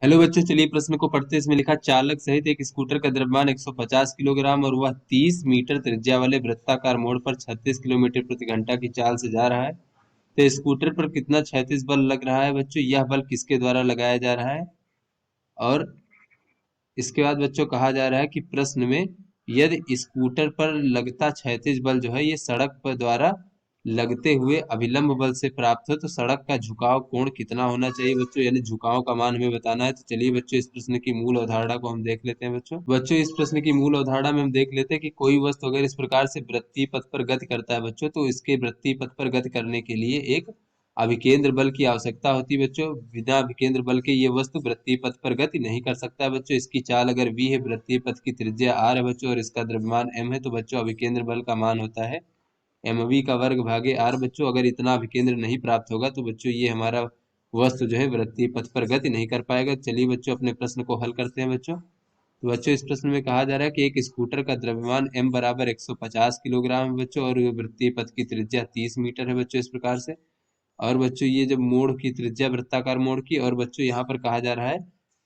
Hello बच्चों, चलिए प्रश्न को पढ़ते हैं। इसमें लिखा चालक सहित एक स्कूटर का द्रव्यमान 150 किलोग्राम और वह 30 मीटर त्रिज्या वाले वृत्ताकार मोड़ पर 36 किलोमीटर प्रति घंटा की चाल से जा रहा है। तो स्कूटर पर कितना क्षैतिज बल लग रहा है बच्चों? यह बल किसके द्वारा लगाया जा रहा है? और इसके बाद बच्चों कहा जा रहा है कि प्रश्न में यदि स्कूटर पर लगता क्षैतिज बल जो है ये सड़क पर द्वारा लगते हुए अभिलंब बल से प्राप्त हो तो सड़क का झुकाव कोण कितना होना चाहिए बच्चों? यानी झुकाव का मान हमें बताना है। तो चलिए बच्चों इस प्रश्न की मूल अवधारणा को हम देख लेते हैं। बच्चों इस प्रश्न की मूल अवधारणा में हम देख लेते हैं कि कोई वस्तु अगर इस प्रकार से वृत्तीय पथ पर गति करता है बच्चों, तो इसके वृत्तीय पथ पर गति करने के लिए एक अभिकेंद्र बल की आवश्यकता होती है बच्चों। बिना अभिकेंद्र बल के ये वस्तु वृत्तीय पथ पर गति नहीं कर सकता है बच्चों। इसकी चाल अगर v है, वृत्तीय पथ की त्रिज्या r है बच्चों, और इसका द्रव्यमान m है, तो बच्चों अभिकेंद्र बल का मान होता है mv का वर्ग भागे r बच्चों। अगर इतना अभिकेंद्र नहीं प्राप्त होगा तो बच्चों ये हमारा वस्तु जो है वृत्तीय पथ पर गति नहीं कर पाएगा। चलिए बच्चों अपने प्रश्न को हल करते हैं बच्चों। तो बच्चों इस प्रश्न में कहा जा रहा है कि एक स्कूटर का द्रव्यमान m बराबर 150 किलोग्राम है बच्चों, और वृत्तीय पथ की त्रिज्या 30 मीटर है बच्चों, इस प्रकार से। और बच्चों ये जब मोड़ की त्रिज्या वृत्ताकार मोड़ की, और बच्चों यहाँ पर कहा जा रहा है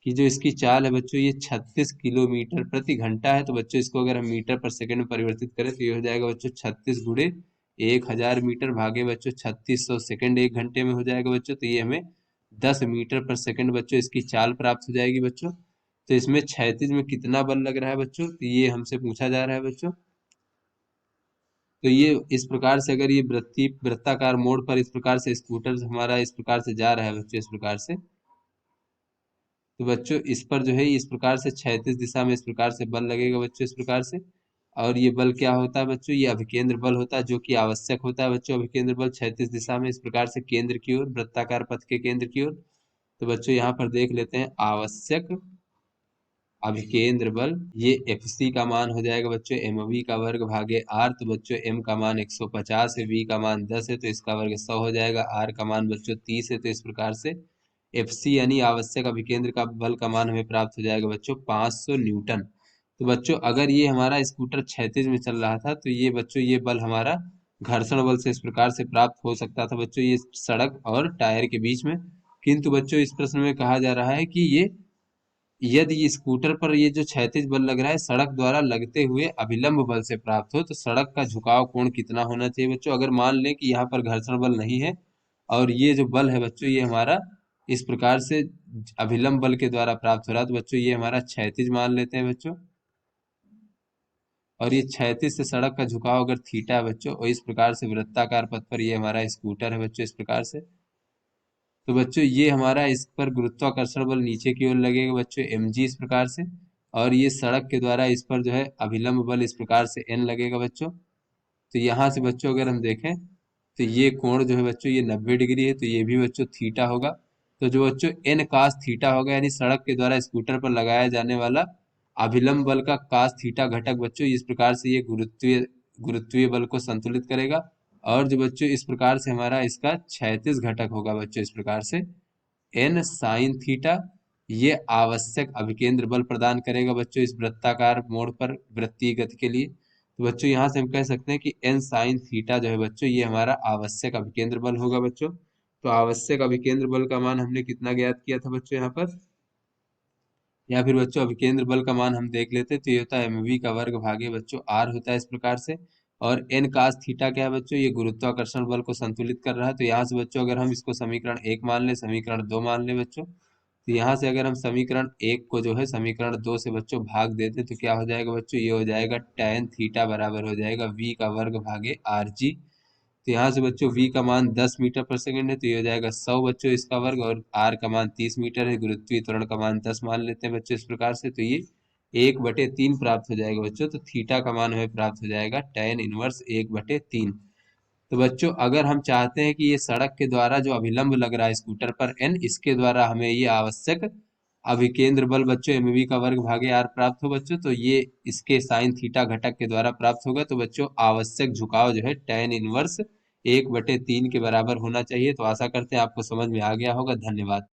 कि जो इसकी चाल है बच्चों ये 36 किलोमीटर प्रति घंटा है। तो बच्चों इसको अगर हम मीटर पर सेकंड में परिवर्तित करें तो ये हो जाएगा बच्चों 36 गुणे 1000 मीटर भागे बच्चों 3600 सेकंड, 1 घंटे में हो जाएगा बच्चों। तो ये हमें 10 मीटर पर सेकंड बच्चों इसकी चाल प्राप्त हो जाएगी बच्चों। तो इसमें क्षैतिज में कितना बल लग रहा है बच्चों, तो ये हमसे पूछा जा रहा है बच्चों। तो ये इस प्रकार से अगर ये वृत्ताकार मोड़ पर इस प्रकार से स्कूटर हमारा इस प्रकार से जा रहा है बच्चों, इस प्रकार से, तो बच्चों इस पर जो है इस प्रकार से क्षैतिज दिशा में इस प्रकार से बल लगेगा बच्चों, इस प्रकार से। और ये बल क्या होता है बच्चों? ये अभिकेंद्र बल होता है, जो कि आवश्यक होता है बच्चों। अभिकेंद्र बल क्षैतिज दिशा में इस प्रकार से केंद्र की ओर, वृत्ताकार पथ के केंद्र की ओर। तो बच्चों यहाँ पर देख लेते हैं आवश्यक अभिकेंद्र बल, ये एफ सी का मान हो जाएगा बच्चों एम वी का वर्ग भागे आर। तो बच्चों एम का मान 150 है, वी का मान 10 है, तो इसका वर्ग 100 हो जाएगा। आर का मान बच्चों 30 है, तो इस प्रकार से एफ सी यानी आवश्यक अभिकेंद्र का बल का मान हमें प्राप्त हो जाएगा बच्चों 500 न्यूटन। तो बच्चों अगर ये हमारा स्कूटर क्षैतिज में चल रहा था तो ये बच्चों ये बल हमारा घर्षण बल से इस प्रकार से प्राप्त हो सकता था बच्चों, ये सड़क और टायर के बीच में। किंतु बच्चों इस प्रश्न में कहा जा रहा है कि ये यदि ये स्कूटर पर ये जो क्षैतिज बल लग रहा है सड़क द्वारा लगते हुए अभिलंब बल से प्राप्त हो तो सड़क का झुकाव कोण कितना होना चाहिए बच्चों? अगर मान लें कि यहाँ पर घर्षण बल नहीं है और ये जो बल है बच्चों ये हमारा इस प्रकार से अभिलंब बल के द्वारा प्राप्त हो रहा है, तो बच्चों ये हमारा क्षैतिज मान लेते हैं बच्चों। और ये क्षैतिज से सड़क का झुकाव अगर थीटा है बच्चों, और इस प्रकार से वृत्ताकार पथ पर ये हमारा स्कूटर है बच्चों, इस प्रकार से। तो बच्चों ये हमारा इस पर गुरुत्वाकर्षण बल नीचे की ओर लगेगा बच्चों एम जी, इस प्रकार से। और ये सड़क के द्वारा इस पर जो है अभिलंब बल इस प्रकार से एन लगेगा बच्चों। तो यहाँ से बच्चों अगर हम देखें तो ये कोण जो है बच्चों ये 90 डिग्री है, तो ये भी बच्चों थीटा होगा। तो जो बच्चों एन कास थीटा होगा, यानी सड़क के द्वारा स्कूटर पर लगाया जाने वाला अभिलंब बल का कास थीटा घटक बच्चों इस प्रकार से ये गुरुत्वीय गुरुत्वीय बल को संतुलित करेगा। और जो बच्चों इस प्रकार से हमारा इसका क्षैतिज घटक होगा बच्चों इस प्रकार से एन साइन थीटा, ये आवश्यक अभिकेंद्र बल प्रदान करेगा बच्चों इस वृत्ताकार मोड़ पर वृत्तीय गति के लिए। तो बच्चों यहाँ से हम कह सकते हैं कि एन साइन थीटा जो है बच्चों ये हमारा आवश्यक अभिकेंद्र बल होगा बच्चों। तो आवश्यक अभिकेंद्र बल का मान हमने कितना ज्ञात किया था बच्चों यहाँ पर? या फिर बच्चों अभिकेंद्र बल का मान हम देख लेते हैं, तो ये होता है mv का वर्ग भागे बच्चों r होता है, इस प्रकार से। और n कास थीटा क्या है बच्चों? ये गुरुत्वाकर्षण बल को संतुलित कर रहा है। तो यहाँ से बच्चों अगर हम इसको समीकरण 1 मान लें, समीकरण 2 मान लें बच्चों, तो यहाँ से अगर हम समीकरण 1 को जो है समीकरण 2 से बच्चों भाग देते तो क्या हो जाएगा बच्चों? ये हो जाएगा tan थीटा बराबर हो जाएगा v का वर्ग भागे आर जी। तो यहाँ से बच्चों v का मान 10 मीटर पर सेकंड है, तो ये हो जाएगा 100 बच्चों इसका वर्ग। और r का मान 30 मीटर है, गुरुत्वीय त्वरण का मान 10 मान लेते हैं बच्चों इस प्रकार से। तो ये 1/3 प्राप्त हो जाएगा बच्चों। तो थीटा का मान हमें प्राप्त हो जाएगा tan इनवर्स 1/3। तो बच्चों अगर हम चाहते हैं कि ये सड़क के द्वारा जो अभिलंब लग रहा है स्कूटर पर n, इसके द्वारा हमें ये आवश्यक अभिकेंद्र बल बच्चों mv का वर्ग भागे r प्राप्त हो बच्चों, तो ये इसके साइन थीटा घटक के द्वारा प्राप्त होगा। तो बच्चों आवश्यक झुकाव जो है tan इनवर्स 1/3 के बराबर होना चाहिए। तो आशा करते हैं आपको समझ में आ गया होगा। धन्यवाद।